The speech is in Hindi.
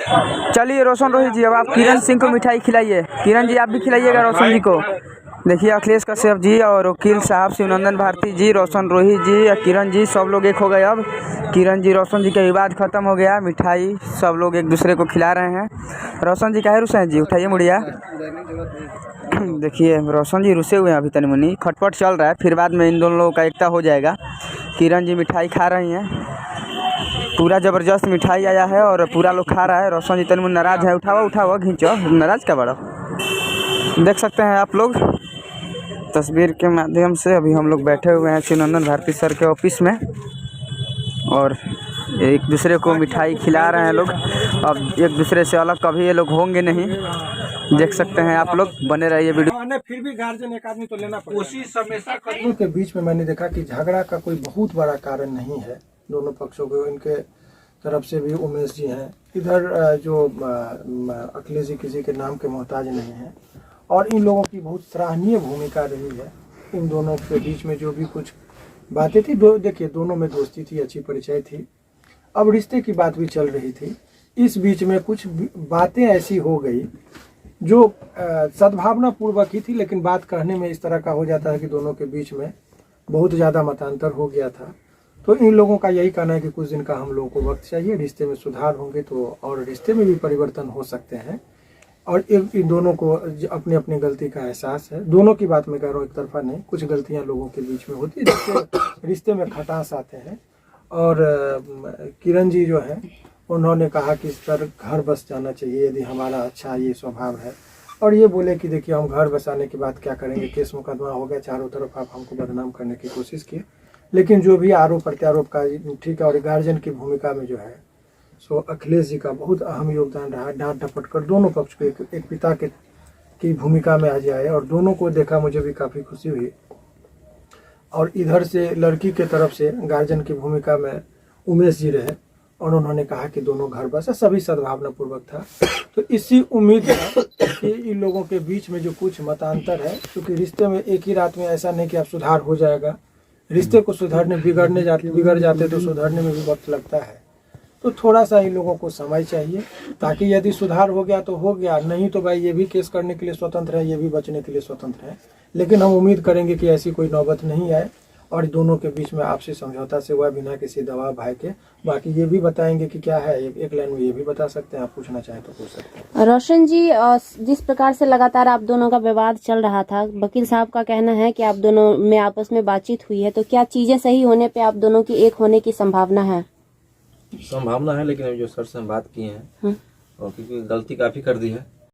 चलिए रोशन रोहित जी, अब आप किरण सिंह को मिठाई खिलाइए। किरण जी आप भी खिलाइएगा रोशन जी को। देखिए अखिलेश कश्यप जी और वकील साहब शिवनंदन भारती जी, रोशन रोहित जी और किरण जी सब लोग एक हो गए। अब किरण जी रोशन जी का विवाद खत्म हो गया, मिठाई सब लोग एक दूसरे को खिला रहे हैं। रोशन जी काहे रुसे हैं जी, उठाइए मुड़िया। देखिए रोशन जी रुसे हुए हैं अभी, तनी मुनी खटपट चल रहा है, फिर बाद में इन दोनों लोगों का एकता हो जाएगा। किरण जी मिठाई खा रही हैं, पूरा ज़बरदस्त मिठाई आया है और पूरा लोग खा रहा है। रोशन जी तनी नाराज है, उठाओ उठाओ खींचो, नाराज क्या बड़ा। देख सकते हैं आप लोग तस्वीर के माध्यम से, अभी हम लोग बैठे हुए हैं शिवनंदन भारती सर के ऑफिस में और एक दूसरे को मिठाई खिला रहे हैं लोग। अब एक दूसरे से अलग कभी ये लोग होंगे नहीं, देख सकते हैं आप लोग, बने रहिए वीडियो। फिर भी गार्जियन एक आदमी तो लेना पड़ेगा। कोशिश हमेशा करूं के बीच में मैंने देखा कि झगड़ा का कोई बहुत बड़ा कारण नहीं है। दोनों पक्षों को, इनके तरफ से भी उमेश जी हैं, इधर जो अखिलेश जी किसी के नाम के मोहताज नहीं है और इन लोगों की बहुत सराहनीय भूमिका रही है। इन दोनों के बीच में जो भी कुछ बातें थी, देखिए दोनों में दोस्ती थी, अच्छी परिचय थी, अब रिश्ते की बात भी चल रही थी। इस बीच में कुछ बातें ऐसी हो गई जो सद्भावना पूर्वक ही थी, लेकिन बात कहने में इस तरह का हो जाता है कि दोनों के बीच में बहुत ज़्यादा मतांतर हो गया था। तो इन लोगों का यही कहना है कि कुछ दिन का हम लोगों को वक्त चाहिए, रिश्ते में सुधार होंगे तो और रिश्ते में भी परिवर्तन हो सकते हैं। और इन दोनों को अपनी अपनी गलती का एहसास है। दोनों की बात मैं कह रहा हूँ, एक तरफा नहीं, कुछ गलतियाँ लोगों के बीच में होती है जिससे रिश्ते में खटास आते हैं। और किरण जी जो है उन्होंने कहा कि सर घर बस जाना चाहिए यदि हमारा अच्छा ये स्वभाव है, और ये बोले कि देखिए हम घर बसाने के बाद क्या करेंगे, केस मुकदमा हो गया चारों तरफ, आप हमको बदनाम करने की कोशिश किए। लेकिन जो भी आरोप प्रत्यारोप का ठीक है, और गार्जियन की भूमिका में जो है सो अखिलेश जी का बहुत अहम योगदान रहा। डांट डपट कर दोनों पक्ष को एक पिता की भूमिका में आ जाए, और दोनों को देखा मुझे भी काफ़ी खुशी हुई। और इधर से लड़की के तरफ से गार्जियन की भूमिका में उमेश जी रहे और उन्होंने कहा कि दोनों घर बसा, सभी सद्भावना पूर्वक था। तो इसी उम्मीद है कि इन लोगों के बीच में जो कुछ मतांतर है, क्योंकि रिश्ते में एक ही रात में ऐसा नहीं कि अब सुधार हो जाएगा, रिश्ते को सुधारने बिगड़ जाते तो सुधारने में भी वक्त लगता है। तो थोड़ा सा इन लोगों को समय चाहिए, ताकि यदि सुधार हो गया तो हो गया, नहीं तो भाई ये भी केस करने के लिए स्वतंत्र है, ये भी बचने के लिए स्वतंत्र है। लेकिन हम उम्मीद करेंगे कि ऐसी कोई नौबत नहीं आए और दोनों के बीच में आपसी समझौता से हुआ, बिना किसी दबाव भय के। बाकी ये भी बताएंगे कि क्या है, एक लाइन में ये भी बता सकते हैं, आप पूछना चाहें तो पूछ सकते हैं। रोशन जी, जिस प्रकार से लगातार आप दोनों का विवाद चल रहा था, वकील साहब का कहना है कि आप दोनों में आपस में बातचीत हुई है, तो क्या चीजें सही होने पे आप दोनों की एक होने की संभावना है? संभावना है, लेकिन अभी जो सर से हम बात किए हैं और क्योंकि गलती काफ़ी कर दी है,